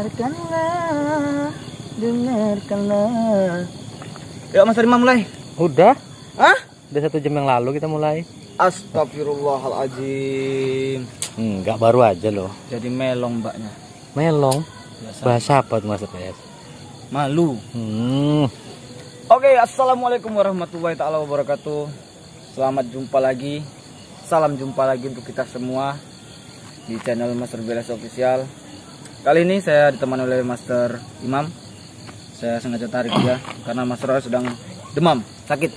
Dengarkanlah, dengarkanlah. Yuk Mas Rima mulai. Udah? Hah? Udah 1 jam yang lalu kita mulai. Astagfirullahaladzim. Enggak, baru aja loh. Jadi melong mbaknya. Melong? Biasa. Bahasa apa tuh Mas PS? Malu. Oke, assalamualaikum warahmatullahi taala wabarakatuh. Selamat jumpa lagi. Salam jumpa lagi untuk kita semua di channel Master Belas Official. Kali ini saya ditemani oleh Master Imam. Saya sengaja tarik dia karena Master sedang demam, sakit.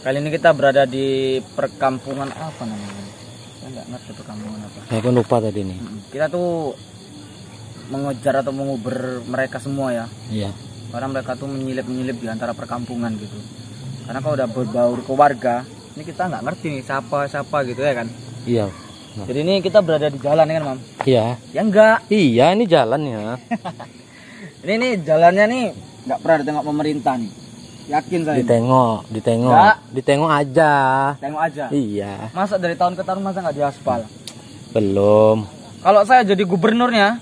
Kali ini kita berada di perkampungan apa namanya? Saya nggak ngerti perkampungan apa. Saya pun lupa tadi nih. Kita tuh mengejar atau menguber mereka semua ya. Iya. Karena mereka tuh menyilip di antara perkampungan gitu. Karena kalau udah berbaur ke warga, ini kita nggak ngerti nih siapa gitu ya kan. Iya. Nah. Jadi ini kita berada di jalan ya kan, Mam? Iya. Ya enggak. Iya, ini jalannya. ini jalannya nih nggak pernah ditengok pemerintah nih. Yakin saya. Ditengok aja. Tengok aja. Iya. Masa dari tahun ke tahun masa nggak diaspal? Belum. Kalau saya jadi gubernurnya,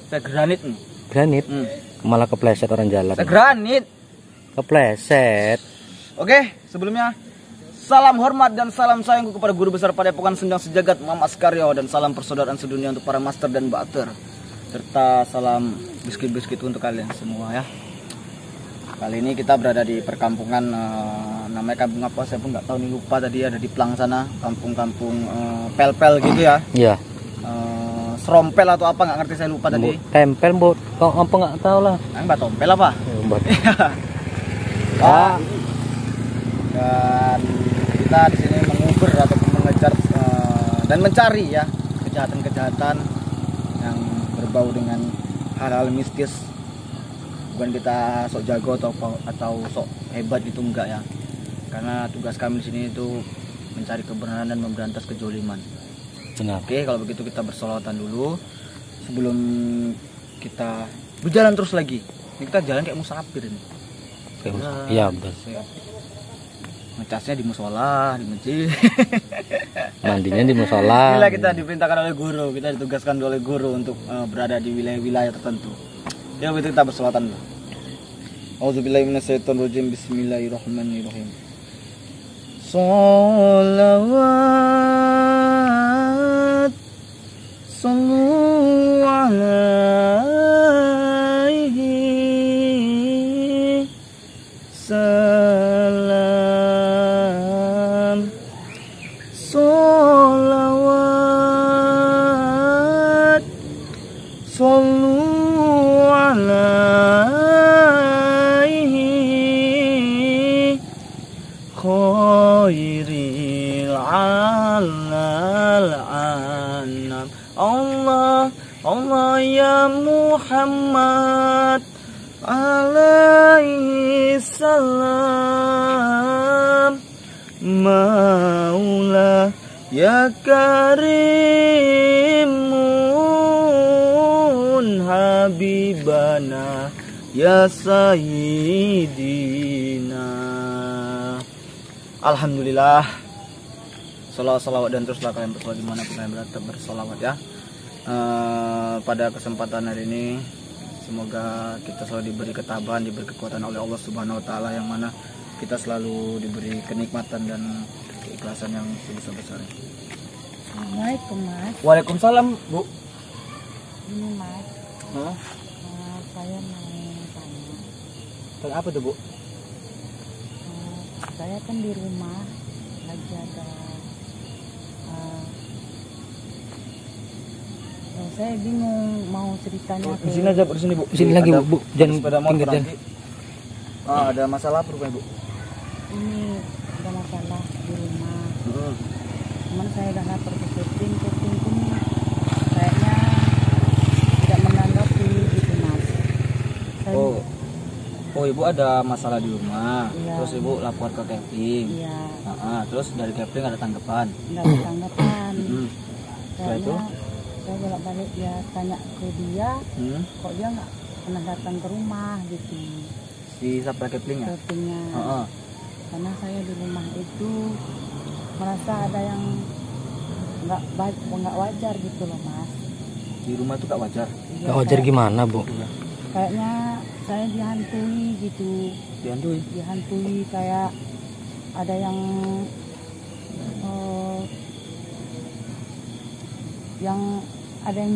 saya granit nih. Granit. Malah kepleset orang jalan. Saya granit. Kepleset. Oke, sebelumnya salam hormat dan salam sayangku kepada guru besar Padepokan Sendang Sejagat Mam Askaryo, dan salam persaudaraan sedunia untuk para master dan bakter, serta salam biskuit-biskuit untuk kalian semua ya. Kali ini kita berada di perkampungan, namanya kampung apa saya pun nggak tahu nih, lupa tadi, ada di Plang sana, kampung-kampung pel-pel gitu ya. Iya. Serompel atau apa nggak ngerti, saya lupa tadi. Tempel mbok, kok apa nggak tahu lah. Mbak tompel apa? Dan kita di sini menguber ataupun mengejar dan mencari ya kejahatan-kejahatan yang berbau dengan hal-hal mistis. Bukan kita sok jago atau sok hebat gitu, enggak ya. Karena tugas kami di sini itu mencari kebenaran dan memberantas kejoliman. Benar. Oke, kalau begitu kita bersolawatan dulu sebelum kita berjalan terus lagi. Ini kita jalan kayak musafir ini. Iya betul. Ngecasnya di musola, di masjid. Mandinya di musola. Inilah kita diperintahkan oleh guru, kita ditugaskan oleh guru untuk berada di wilayah-wilayah tertentu. Ya begitu kita bersolawatan dulu. Auzubillahi minasyaitonirrajim. Bismillahirrahmanirrahim. Sholawat sallu alaihi salam. Sholawat sallu alaihi khairil alal anam. Allah ya Muhammad alaihi salam. Maula ya karimun habibana ya sayyidina. Alhamdulillah. Salawat dan teruslah kalian bersolawat dimanapun kalian berada, bersolawat ya. Pada kesempatan hari ini semoga kita selalu diberi ketabahan, diberi kekuatan oleh Allah Subhanahu wa taala, yang mana kita selalu diberi kenikmatan dan keikhlasan yang sebesar-besarnya. Assalamualaikum Mas. Waalaikumsalam Bu. Ini Mas, saya mau tanya. Tanya apa tuh Bu? Saya kan di rumah lagi ada. Saya bingung mau ceritanya. Di sini aja Bu, di sini Bu. Di sini lagi Bu, jangan sepeda motor pinggir nanti. Ada masalah apa rupanya Bu? Ini ada masalah di rumah. Cuman saya udah lapor ke setting pun kayaknya tidak menanggapi gitu Mas. Oh Ibu ada masalah di rumah. Iya. Terus Ibu lapor ke Kevling. Iya. Terus dari Kevling ada tanggapan. Enggak ada tanggapan. Setelah itu? Saya bolak-balik ya tanya ke dia, kok dia nggak pernah datang ke rumah gitu. Si siapa Kevling ya? Sepertinya. Karena saya di rumah itu merasa ada yang nggak wajar gitu loh Mas. di rumah itu gak wajar. Iya, Gak wajar gimana, Bu? kayaknya saya dihantui gitu. Dihantui kayak ada yang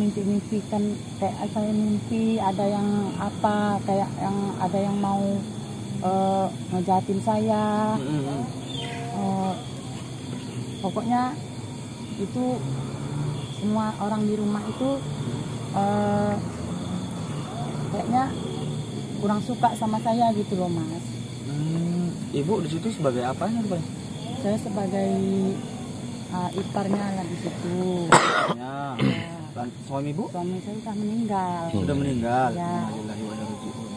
mimpi-mimpikan, kayak saya mimpi ada yang apa, kayak yang ada yang mau ngejahatin saya. Pokoknya itu semua orang di rumah itu kayaknya kurang suka sama saya gitu loh, Mas. Ibu di situ sebagai apanya tuh, Pak? Saya sebagai iparnya lah di situ. Ya. Suami Ibu? Suami saya sudah meninggal. Sudah meninggal. Ya. Innalillahi wa inna ilaihi raji'un.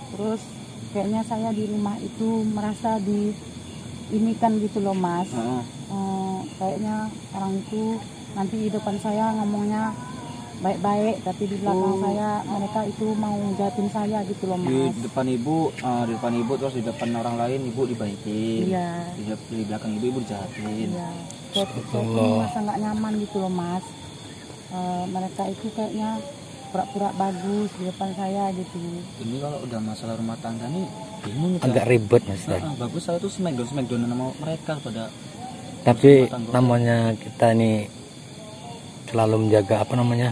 Terus kayaknya saya di rumah itu merasa diinikan gitu loh, Mas. Kayaknya orang itu nanti di depan saya ngomongnya baik-baik, tapi di belakang saya mereka itu mau jahatin saya gitu loh, Mas. Di depan ibu terus di depan orang lain ibu dibaikin. Iya. Di belakang ibu dijahatin. Iya. Saya tuh merasa nggak nyaman gitu loh, Mas. Mereka itu kayaknya pura-pura bagus di depan saya gitu. Ini kalau udah masalah rumah tangga nih bingung Agak ribet, Mas. bagus saya tuh smackdown sama mereka pada. Tapi namanya kita ini selalu menjaga apa namanya,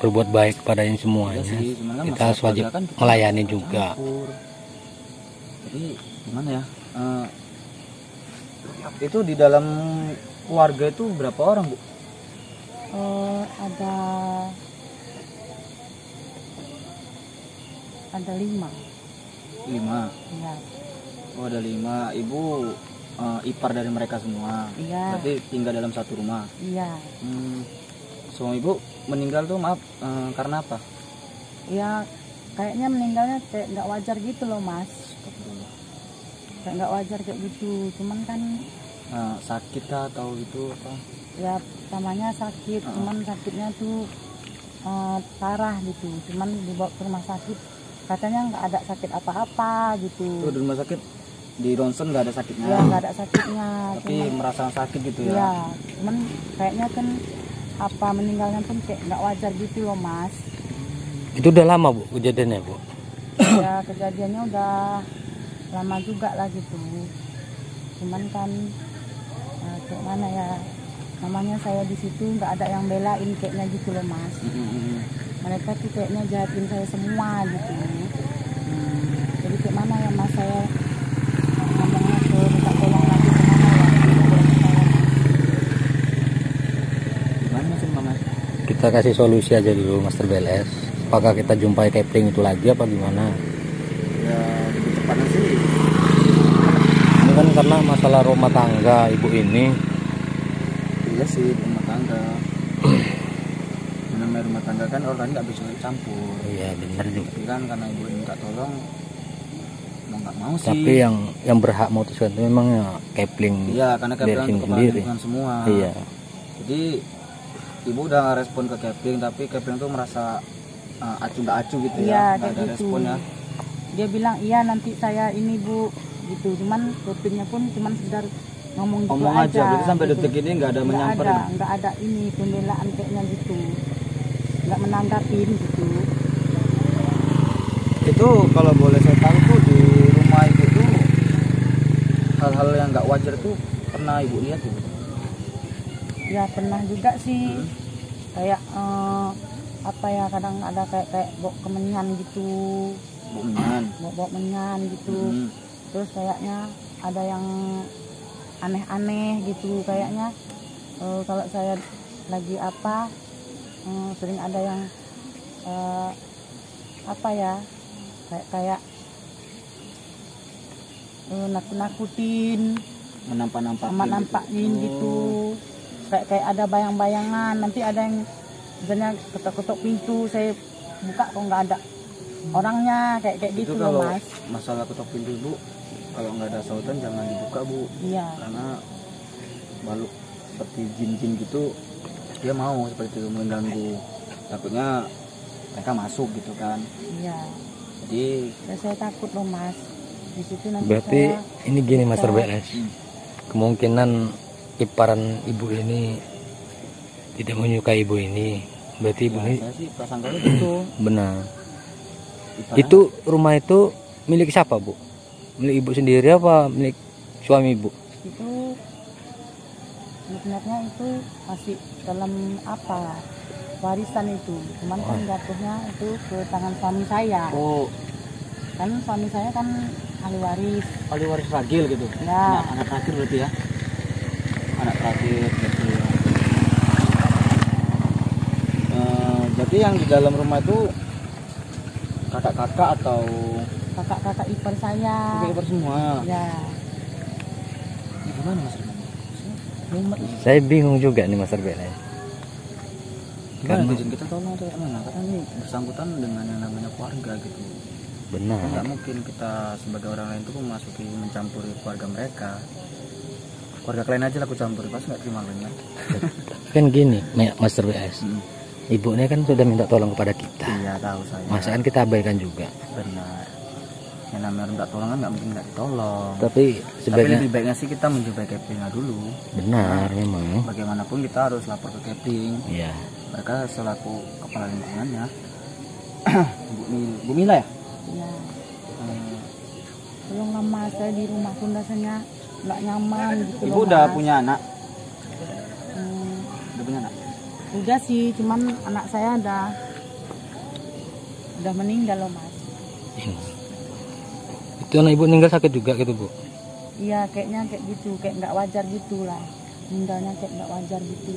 berbuat baik kepada ini semuanya. Iya sih, cuman kan Kita masalah harus wajib keluarga kan kita melayani campur. juga. Jadi gimana ya? Itu di dalam keluarga itu berapa orang, Bu? Ada 5. 5. Iya. Oh, ada 5. Ibu ipar dari mereka semua. Iya. Berarti tinggal dalam satu rumah. Iya. Suami Ibu meninggal tuh maaf karena apa? Ya kayaknya meninggalnya kayak nggak wajar gitu loh, Mas. Kayak nggak wajar kayak gitu. Cuman kan Sakit kah atau itu apa? ya pertamanya sakit, cuman sakitnya tuh parah gitu. Cuman dibawa ke rumah sakit katanya nggak ada sakit apa-apa gitu. Tuh di rumah sakit di ronsen nggak ada sakitnya. Ya nggak ada sakitnya. Tapi merasa sakit gitu ya. Iya. Cuman kayaknya kan apa meninggalnya pun kayak nggak wajar gitu loh, Mas. Itu udah lama, Bu, kejadiannya, Bu? Ya kejadiannya udah lama juga lah gitu. Cuman kan kayak mana ya, namanya saya di situ nggak ada yang belain kayaknya gitu loh, Mas. Mereka tuh kayaknya jahatin saya semua gitu. Jadi kayak mana ya, Mas, saya ngomongnya ke minta tolong lagi Gimana sih Mama? Kita kasih solusi aja dulu, Master BLS. Apakah kita jumpai Kepling itu lagi apa gimana? Ya lebih tepatnya sih. Ini kan karena masalah rumah tangga ibu ini. Iya sih, rumah tangga. Namanya rumah tangga kan orang nggak bisa campur. Iya benar juga. Tapi kan karena ibu minta tolong, mau nggak mau sih. Tapi yang berhak memutuskan itu memang ya Kepling. Iya, karena Kepling beresin untuk sendiri. kepentingan semua. Iya. Jadi ibu udah nggak respon ke Kepling, tapi Kepling tuh merasa acuh nggak acuh gitu Iya, ya, nggak kayak ada gitu. responnya. Dia bilang iya nanti saya ini, Bu, gitu. Cuman Keplingnya pun cuman sekedar ngomong gitu Ngomong aja, berarti sampai gitu. detik ini nggak ada menyamperin. Nggak ada ini pembelaan kayaknya gitu, nggak menanggapin gitu. Itu kalau boleh saya tahu tuh di rumah ibu tuh hal-hal yang nggak wajar tuh pernah ibu lihat gitu? Ya pernah juga sih, kayak apa ya, kadang ada kayak bawa kemenyan gitu, bawa menyan gitu. Terus kayaknya ada yang aneh-aneh gitu kayaknya. Kalau saya lagi apa, sering ada yang apa ya, kayak nakut-nakutin, nampakin gitu. Kayak ada bayang-bayangan, nanti ada yang misalnya ketok-ketok pintu, saya buka kok nggak ada orangnya, kayak gitu itu loh, kalau Mas. masalah ketok pintu Bu, kalau nggak ada sautan jangan dibuka Bu. Iya. Karena makhluk seperti jin-jin gitu dia mau seperti itu mengganggu, takutnya mereka masuk gitu kan. Iya. Jadi Ya, saya takut loh, Mas. Di situ nanti Berarti saya ini gini, Master BLS. Kemungkinan iparan ibu ini tidak menyukai ibu ini. Berarti ibu Ya, ini saya sih prasangkanya gitu. benar. Ibarat- Itu rumah itu milik siapa, Bu? Milik ibu sendiri apa milik suami ibu? Itu sebenarnya itu masih dalam apa warisan itu, cuman kan jatuhnya itu ke tangan suami saya. Oh, Kan suami saya kan ahli waris. ahli waris ragil gitu. Ya. Anak terakhir berarti ya. Anak terakhir gitu ya. Berarti yang di dalam rumah itu kakak-kakak atau Kakak-kakak ipar saya. kakak semua? Ya, Ini gimana Mas Rima? Mumet nih. Saya bingung juga nih Mas Arbel. Gimana Karena- tuh Jin? Kita tolong atau mana? Karena ini bersangkutan dengan yang namanya keluarga gitu. Benar. Nggak mungkin kita sebagai orang lain tuh memasuki mencampuri keluarga mereka. Keluarga kalian aja lah aku campuri, pas nggak terima kalian kan? Kan gini, Mas RBS. Ibunya kan sudah minta tolong kepada kita. Iya tahu saya. Masa kan kita abaikan juga. Benar. Yang namanya minta tolong kan nggak mungkin nggak ditolong. Tapi Tapi sebaiknya lebih baiknya sih kita mencoba Kepling dulu. benar memang. Bagaimanapun kita harus lapor ke Kepling. Iya. Mereka selaku kepala lingkungannya. Bu Mila ya? ya. Eh, Tolonglah Mas, saya di rumah pun rasanya nggak nyaman gitu Ibu loh, udah Mas. punya anak? Hmm, Udah punya anak? udah sih, cuman anak saya udah meninggal loh Mas. Itu anak ibu meninggal sakit juga gitu, Bu. Iya, kayaknya kayak gitu, kayak nggak wajar gitu lah. Meninggalnya kayak nggak wajar gitu.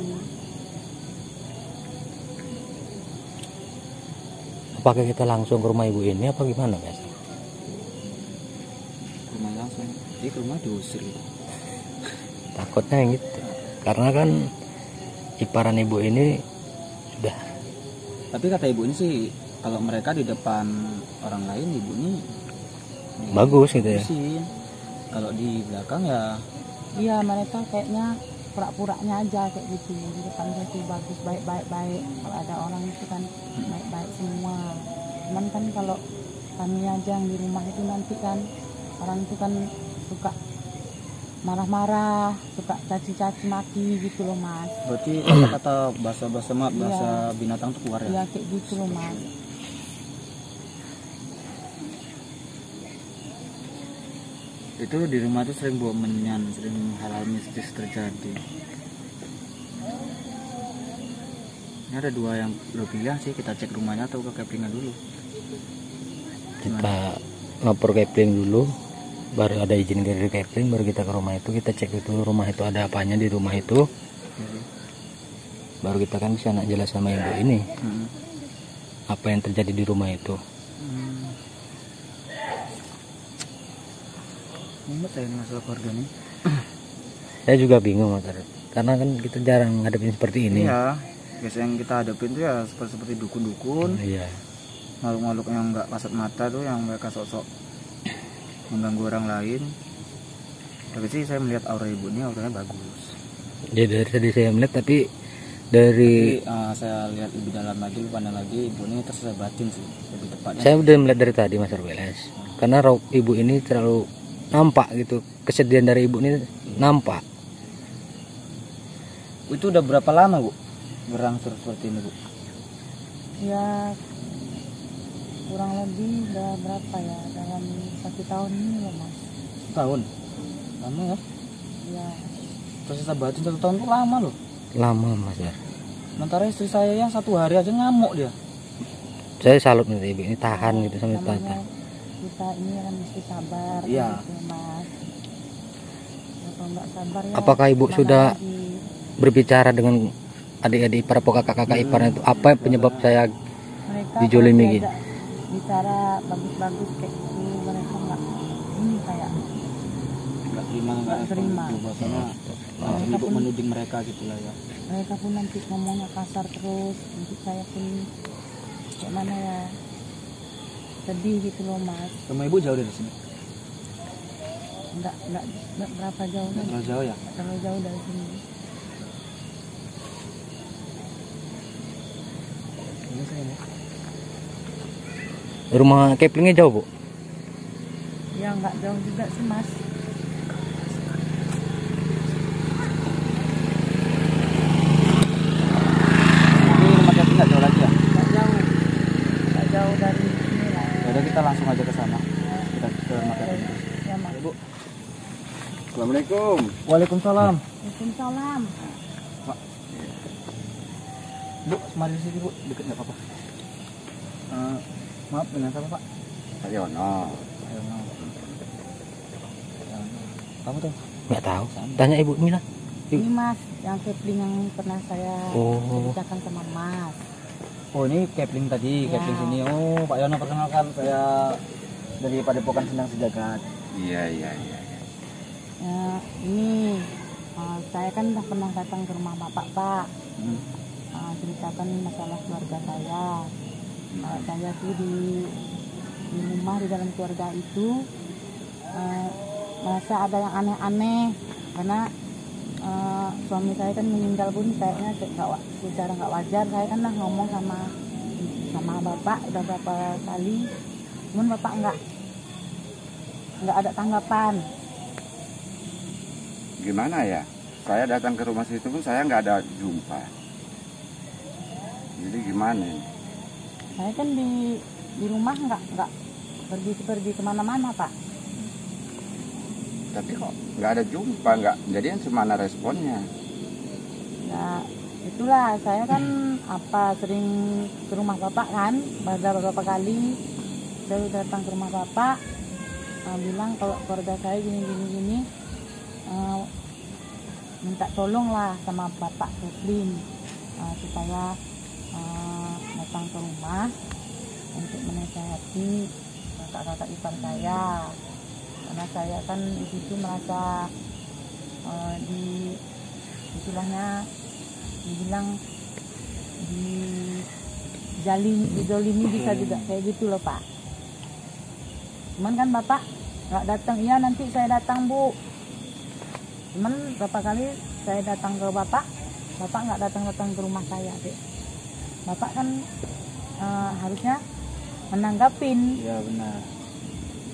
Apakah kita langsung ke rumah ibu ini apa gimana, Mas? Rumah langsung. Jadi ke rumah diusir gitu. Takutnya yang gitu. Karena kan iparan ibu ini sudah Tapi kata ibu ini sih kalau mereka di depan orang lain ibu ini bagus gitu ya. diusin. Kalau di belakang ya Iya, mereka kayaknya pura-puranya aja kayak gitu. Di depan saya tuh bagus, baik-baik. Kalau ada orang itu kan baik-baik semua. Cuman kan kalau kami aja yang di rumah itu nanti kan orang itu kan suka marah-marah, suka caci-caci maki gitu loh Mas. berarti kata-kata bahasa Iya. binatang tuh keluar ya. Iya kayak gitu loh Mas. Itu di rumah tuh sering bawa menyan, sering hal-hal mistis terjadi. Ini ada dua yang lebih ya sih, kita cek rumahnya atau ke Keplingan dulu. Kita lapor Kepling dulu, baru ada izin dari Kepling, baru kita ke rumah itu, kita cek itu rumah itu ada apanya di rumah itu, baru kita kan bisa nak jelas sama ibu ini apa yang terjadi di rumah itu. Mumet saya ini masalah keluarga nih. Saya juga bingung, Mas Arif. Karena kan kita jarang ngadepin seperti ini. Iya, biasanya yang kita hadapin tuh ya seperti dukun-dukun, Iya. makhluk-makhluk yang nggak kasat mata tuh, yang mereka sok-sok mengganggu orang lain. Tapi sih saya melihat aura ibu ini auranya bagus. Ya dari tadi saya melihat, tapi dari Tapi saya lihat lebih dalam lagi, lebih pandang lagi, ibu ini tersesat batin sih, lebih tepatnya. saya udah melihat dari tadi, Mas Arbeles. Karena ibu ini terlalu nampak gitu, kesedihan dari ibu ini nampak. Itu udah berapa lama bu berangsur seperti ini bu? Ya kurang lebih udah berapa ya, dalam 1 tahun ini loh Mas. Tahun? Lama ya? Ya Tersesat batin 1 tahun tuh lama loh. Lama, Mas ya. Sementara istri saya yang 1 hari aja ngamuk dia. Saya salut nih ibu ini tahan gitu sampai namanya tahan. kita ini kan mesti sabar Iya. gitu Mas. Ya, kalau nggak sabar ya Apakah ibu gimana sudah lagi? berbicara dengan adik-adik para kakak-kakak iparnya itu, apa penyebab saya Mereka dijolimi kalau gitu? diajak bicara bagus-bagus kayak gitu mereka nggak ini kayak Nggak terima, nggak Nggak terima. respon gitu. Bahasanya langsung ibu menuding mereka gitu lah ya. mereka pun nanti ngomongnya kasar terus, nanti saya pun kayak mana ya, sedih gitu loh Mas. Rumah ibu jauh dari sini? Nggak berapa jauh Nggak kan, terlalu jauh ya? nggak terlalu jauh dari sini. Ini saya nih. Rumah Keplingnya jauh, Bu? Ya nggak jauh juga sih Mas. Ini rumah Kepling nggak jauh Assalamualaikum. Waalaikumsalam. Waalaikumsalam. Bu, mari di sini Bu, deket nggak apa-apa. Maaf, dengan siapa Pak? Pak Yono. Ayo, no. Kamu tuh? Nggak tahu. Tanya Ibu Mila. Ini Mas, yang kepling yang pernah saya Oh. ceritakan sama Mas. Oh ini Kepling tadi, Ya. Kepling sini. Oh Pak Yono, perkenalkan saya dari Padepokan Sendang Sejagat. Iya. Ini saya kan udah pernah datang ke rumah Bapak Pak. Ceritakan masalah keluarga saya. Saya tuh di rumah di dalam keluarga itu merasa ada yang aneh-aneh karena suami saya kan meninggal pun kayaknya secara nggak wajar. Saya kan udah ngomong sama Bapak udah berapa kali, cuman Bapak nggak ada tanggapan. Gimana ya? Saya datang ke rumah situ pun saya nggak ada jumpa. Jadi gimana? Saya kan di rumah nggak pergi kemana-mana Pak. Tapi kok nggak ada jumpa, nggak. Jadi semana responnya? Nah itulah saya kan sering ke rumah Bapak kan, pada beberapa kali saya datang ke rumah Bapak, bilang kalau keluarga saya gini, minta tolong lah sama Bapak Kepling supaya datang ke rumah untuk menasihati kakak-kakak ipar saya, karena saya kan di situ merasa istilahnya dibilang dizalimi bisa juga kayak gitu loh Pak. Cuman kan Bapak nggak datang. Iya nanti saya datang Bu. Cuman berapa kali saya datang ke Bapak nggak datang ke rumah saya deh. Bapak kan harusnya menanggapin. Iya benar.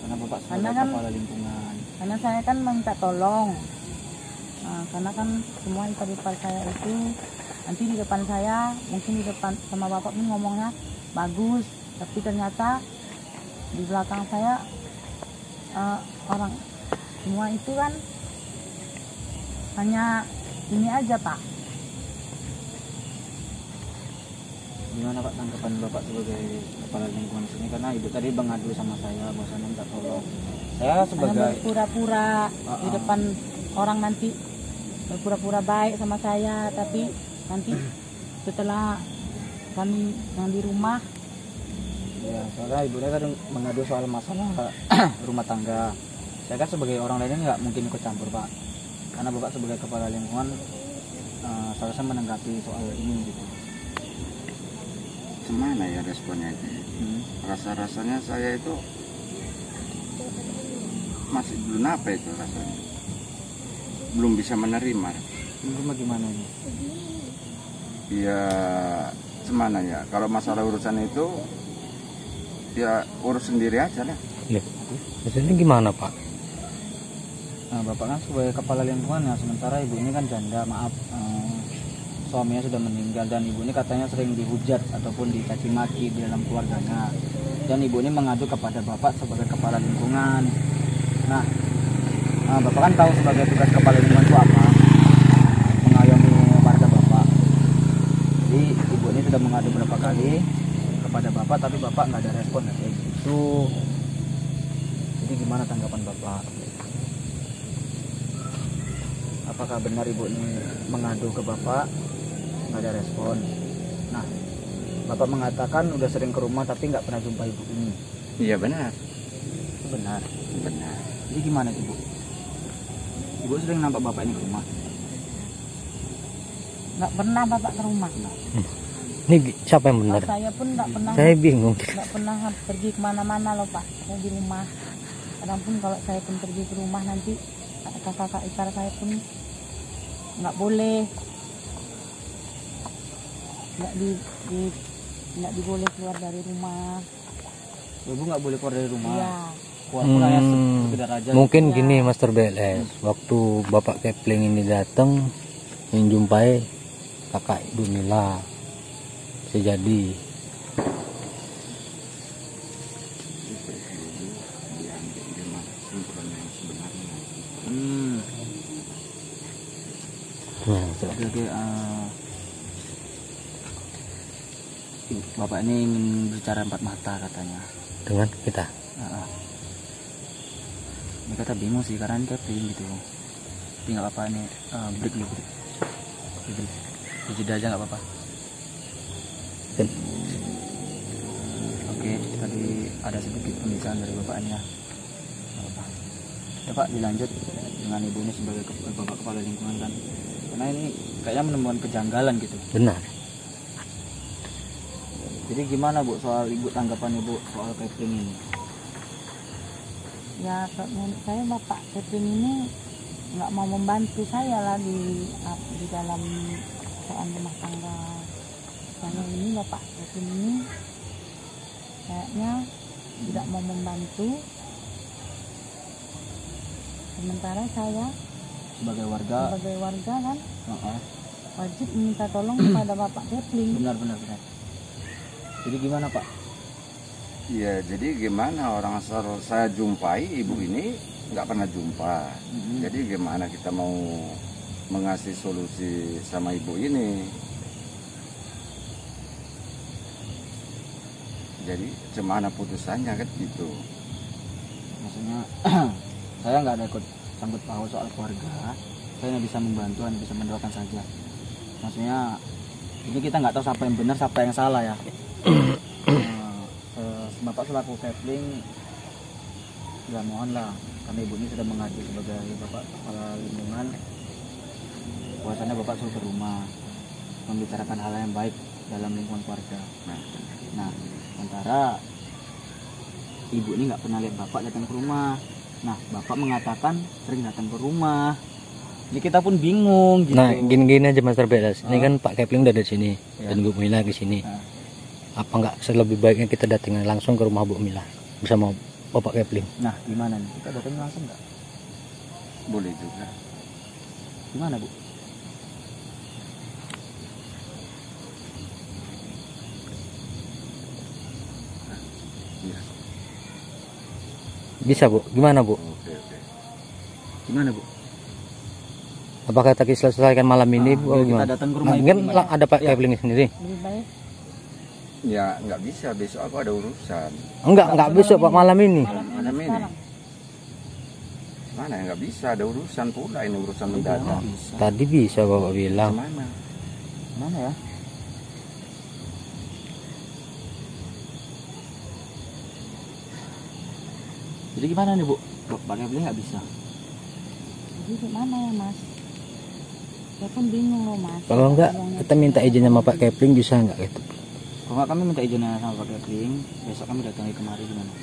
Karena Bapak sebagai Karena kan- kepala lingkungan. Karena saya kan minta tolong. Karena kan semua ipar-ipar saya itu nanti di depan saya, mungkin di depan sama Bapak pun ngomongnya bagus, tapi ternyata di belakang saya orang semua itu kan hanya ini aja Pak. Gimana Pak tanggapan Bapak sebagai kepala lingkungan sini? Karena Ibu tadi mengadu sama saya, bahwasanya minta tolong. Saya Hanya sebagai berpura-pura di depan orang nanti berpura-pura baik sama saya, tapi nanti setelah kami yang di rumah ya, soalnya Ibu kadang mengadu soal masalah rumah tangga. Saya kan sebagai orang lainnya nggak mungkin ikut campur Pak. Karena Bapak sebagai kepala lingkungan seharusnya menanggapi soal ini gitu. Semana ya responnya itu? Rasa-rasanya saya itu masih belum apa itu rasanya. Belum bisa menerima. Ini gimana ini? Ya semana ya. Kalau masalah urusan itu ya urus sendiri aja lah. Maksudnya gimana Pak? Nah, Bapak kan sebagai kepala lingkungan ya, sementara Ibu ini kan janda, maaf, suaminya sudah meninggal dan Ibu ini katanya sering dihujat ataupun dicaci maki di dalam keluarganya. Dan Ibu ini mengadu kepada Bapak sebagai kepala lingkungan. Nah, Bapak kan tahu sebagai tugas kepala lingkungan itu apa? Mengayomi warga Bapak. Jadi Ibu ini sudah mengadu berapa kali kepada Bapak, tapi Bapak nggak ada respon kayak gitu. Jadi gimana tanggapan Bapak? Apakah benar Ibu ini mengadu ke Bapak, nggak ada respon? Nah, Bapak mengatakan udah sering ke rumah tapi nggak pernah jumpa Ibu ini. Iya benar. Itu benar. Benar. Jadi gimana Ibu? Ibu sering nampak Bapak ini ke rumah? nggak pernah Bapak ke rumah. Ini siapa yang benar? Saya pun nggak pernah Saya bingung. pergi kemana-mana loh Pak. Saya di rumah. Kadang pun kalau saya pun pergi ke rumah nanti kakak-kakak ipar saya pun nggak boleh, nggak diboleh keluar dari rumah. Ibu nggak boleh keluar dari rumah. Iya. Walaupun hanya sekedar aja. Mungkin Ya. gini Master BLS, waktu Bapak Kepling ini datang menjumpai kakak Ibu Mila, bisa jadi. Ya, coba. Oke, Bapak ini ingin bicara empat mata katanya. Dengan kita. Ini kata bingung sih karena ini kepling gitu. Tapi nggak apa-apa nih, break dulu, break. Jeda aja nggak apa-apa. Dan Oke, tadi ada sedikit pembicaraan dari bapaknya. Nggak apa-apa. Ya Pak, dilanjut dengan ibu ini sebagai bapak kepala lingkungan kan. Karena ini kayaknya menemukan kejanggalan gitu. benar. Jadi gimana Bu soal ibu tanggapan ibu soal catering ini? Ya menurut saya Bapak Kevin ini nggak mau membantu saya lah di dalam soal rumah tangga saya ini. Bapak Kevin ini kayaknya tidak mau membantu, sementara saya Sebagai warga, sebagai warga kan heeh, wajib meminta tolong kepada Bapak Kevin. benar. Jadi gimana Pak? Ya jadi gimana orang asal saya jumpai ibu ini nggak pernah jumpa. Jadi gimana kita mau mengasih solusi sama ibu ini? Jadi cemana putusannya kan gitu. Maksudnya saya nggak ada ikut sangkut paut soal keluarga, saya hanya bisa membantu, hanya bisa mendoakan saja. Maksudnya ini kita nggak tahu siapa yang benar siapa yang salah ya. Bapak selaku catering ya mohonlah, karena ibu ini sudah mengadu sebagai bapak kepala lingkungan, bahwasannya bapak suruh ke rumah membicarakan hal yang baik dalam lingkungan keluarga. Nah sementara ibu ini nggak pernah lihat bapak datang ke rumah. Nah bapak mengatakan sering datang ke rumah, jadi kita pun bingung gitu. Nah, gini-gini aja Mas Terbelas. Ini kan Pak Kepling udah dari sini dan Bu Mila ke sini. Apa nggak lebih baiknya kita datangin langsung ke rumah Bu Mila bersama Bapak Kepling? Nah gimana nih, kita datang langsung nggak? Boleh juga. Gimana Bu? Iya. Bisa Bu? Gimana Bu? Oke. Gimana Bu? Apakah kita selesaikan malam ini Bu? Kita Gimana? datang ke rumah Nah, ibu kan gimana? ada Pak Kepling sendiri. Lebih baik Ya nggak bisa, besok aku ada urusan. Enggak besok Pak, malam ini. Malam ini. sekarang. Mana ya nggak bisa, ada urusan pula ini, urusan mendadak. Bisa. Tadi bisa Bapak bilang. Mana? Mana ya? Jadi gimana nih Bu? Pak Kepling nggak bisa. Jadi gimana ya Mas? Saya pun bingung loh Mas. Kalau enggak kita minta izin sama Pak Kepling, bisa enggak gitu? Kalau nggak kami minta izin sama Pak Kepling, besok kami datang kemari gimana?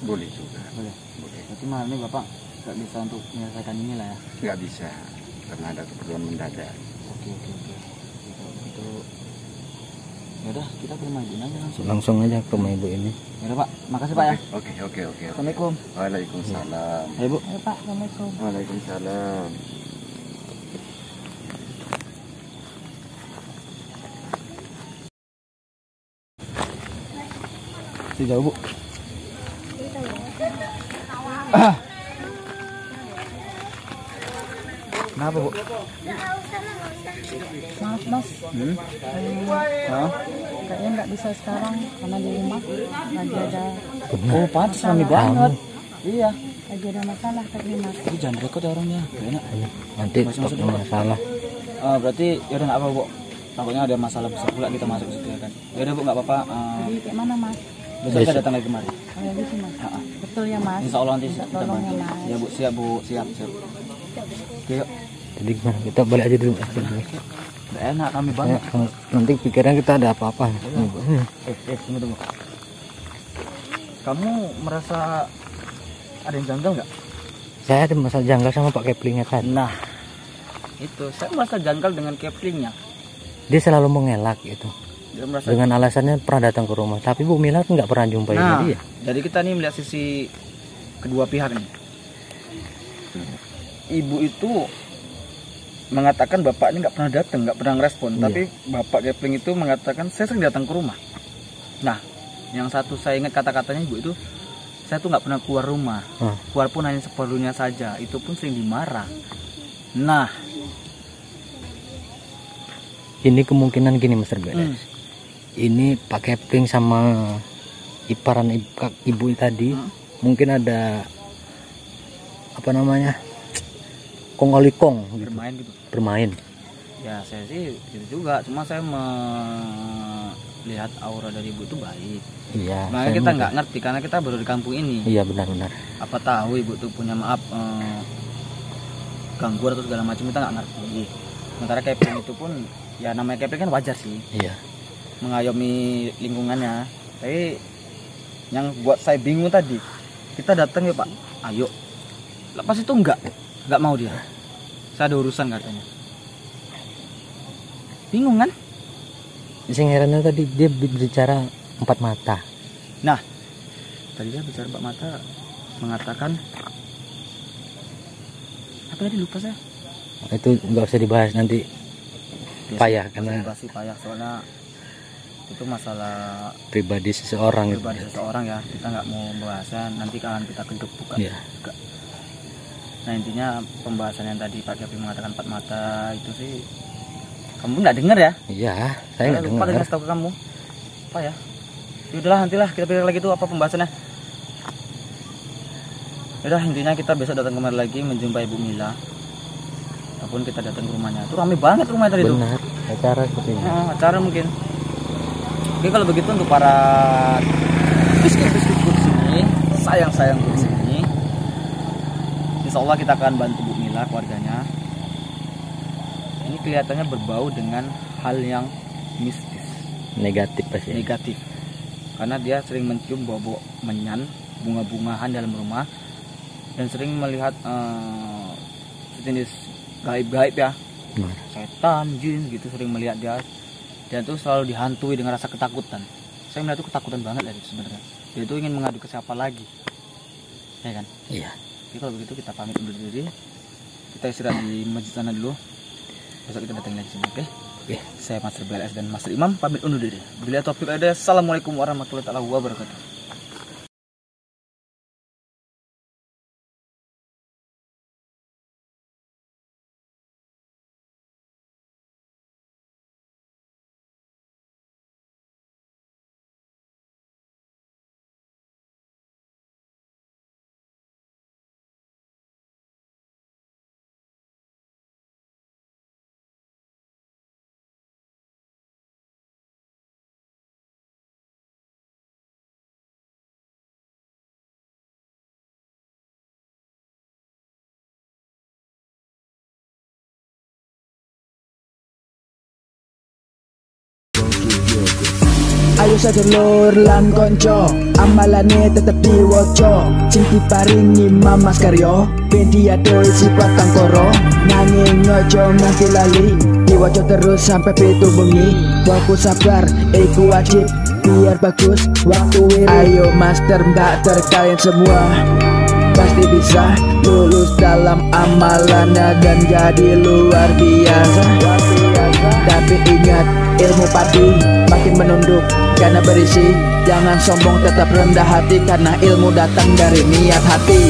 Boleh juga. Boleh. Boleh. Berarti malam ini Bapak nggak bisa untuk menyelesaikan ini lah ya? Nggak bisa karena ada keperluan mendadak. Oke. Itu ya udah, kita ke rumah ibu aja langsung. Langsung aja ke rumah ibu ini. Ya udah Pak, makasih Pak ya. Oke. Assalamualaikum. Waalaikumsalam. Ayo Bu. Ayo Pak, Assalamualaikum. Waalaikumsalam. Jauh Bu. Kenapa Bu? Maaf Mas, Hah? kayaknya nggak bisa sekarang karena di rumah lagi ada Oh pantas rame banget. Iya. masalah kayaknya Mas. Jadi jangan rekod ya orangnya. Gak enak. Nanti Masuk ada masalah. Berarti ya udah nggak apa Bu. Takutnya ada masalah besar pula kita masuk ke situ ya kan. Ya udah Bu, nggak apa-apa. Jadi kayak mana Mas? Besok kita datang lagi kemari. Oh ya gitu Mas. Betul ya Mas. Insya Allah nanti Minta kita tolong ya bantu. Mas. Ya Bu, siap Bu, siap. Oke yuk. Jadi gimana? Kita balik aja dulu. Udah enak, rame Ya, banget. nanti pikiran kita ada apa-apa. Tunggu. Kamu merasa ada yang janggal nggak? Saya ada masalah janggal sama Pak Keplingnya kan. Nah, itu saya merasa janggal dengan caplingnya. Dia selalu mengelak gitu. Dia merasa. Dengan alasannya pernah datang ke rumah, tapi Bu Mila nggak pernah jumpain Nah, dia. jadi kita nih melihat sisi kedua pihak nih. Ibu itu mengatakan bapak ini nggak pernah datang, nggak pernah ngerespon, Iya. tapi bapak Kepling itu mengatakan saya sering datang ke rumah. Nah, yang satu saya ingat kata-katanya ibu itu, saya tuh nggak pernah keluar rumah, keluar pun hanya seperlunya saja, itu pun sering dimarah. Nah, ini kemungkinan gini Mas Beles. Ini Pak Kepling sama iparan ibu tadi mungkin ada apa namanya, kong gitu. bermain gitu. Bermain. Ya saya sih gitu juga, cuma saya melihat aura dari ibu itu baik. Iya. Makanya kita nggak ngerti karena kita baru di kampung ini. Iya benar-benar. Apa tahu ibu tuh punya maaf gangguan atau segala macam, kita nggak ngerti. Sementara Kepling itu pun ya namanya Kepling kan wajar sih. Iya. Mengayomi lingkungannya. Tapi yang buat saya bingung tadi, kita datang ya Pak, ayo. Lepas itu nggak mau dia. Saya ada urusan katanya. Bingung kan? Sing herannya tadi dia bicara 4 mata. Nah, tadi dia bicara 4 mata, mengatakan apa tadi, lupa saya. Itu nggak usah dibahas nanti. Payah karena payah soalnya itu masalah pribadi seseorang pribadi gitu. seseorang ya, kita nggak mau membahasnya, nanti akan kita keduk bukan. Iya. Nah intinya pembahasan yang tadi Pak Kepling mengatakan 4 mata itu sih kamu nggak dengar ya? Iya, saya nggak lupa dengar. kasih tahu ke kamu apa ya. Yaudahlah, nantilah kita pikir lagi tuh apa pembahasannya. Yaudah, intinya kita besok datang kemari lagi menjumpai Bu Mila. Ataupun kita datang ke rumahnya. Itu rame banget rumahnya tadi tuh. Benar, acara sepertinya. Acara mungkin. Oke, kalau begitu untuk para biskuit di sini, sayang di sini, insya Allah kita akan bantu Bu Mila, keluarganya. Ini kelihatannya berbau dengan hal yang mistis, Negatif pasti. negatif. Karena dia sering mencium bau-bau menyan, bunga-bungahan dalam rumah, dan sering melihat sejenis gaib-gaib ya, Benar. setan, jin gitu, sering melihat dia. Dan itu selalu dihantui dengan rasa ketakutan. Saya melihat itu ketakutan banget dari sebenarnya. Dia itu ingin mengadu ke siapa lagi, ya kan? Iya. Jadi kalau begitu kita pamit undur diri. Kita istirahat di masjid sana dulu. Besok kita datang lagi sini, oke? Oke. Saya Master BLS dan Master Imam pamit undur diri. Bila taufiq ada, assalamualaikum warahmatullahi wabarakatuh. Ayo sedulur lan konco, amalane tetep diwoco. Cinti paringi mamas karyo, bendi adoy sifat tangkoro. Nanging ngojo nganti lali, diwoco terus sampai pitu bengi. Fokus sabar, iku wajib, biar bagus waktu wiri. Ayo master mbak terkalian semua, pasti bisa lulus dalam amalannya dan jadi luar biasa. Tapi ingat, ilmu padi makin menunduk karena berisi. Jangan sombong, tetap rendah hati karena ilmu datang dari niat hati.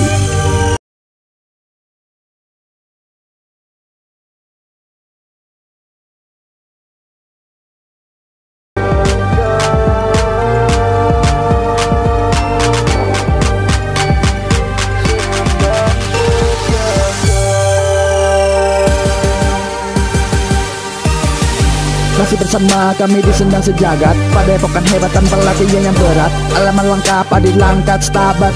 Masih bersama kami di Sendang Sejagat, pada epokan hebat tanpa latihan yang berat. Alaman lengkap, adil langkat, stabat.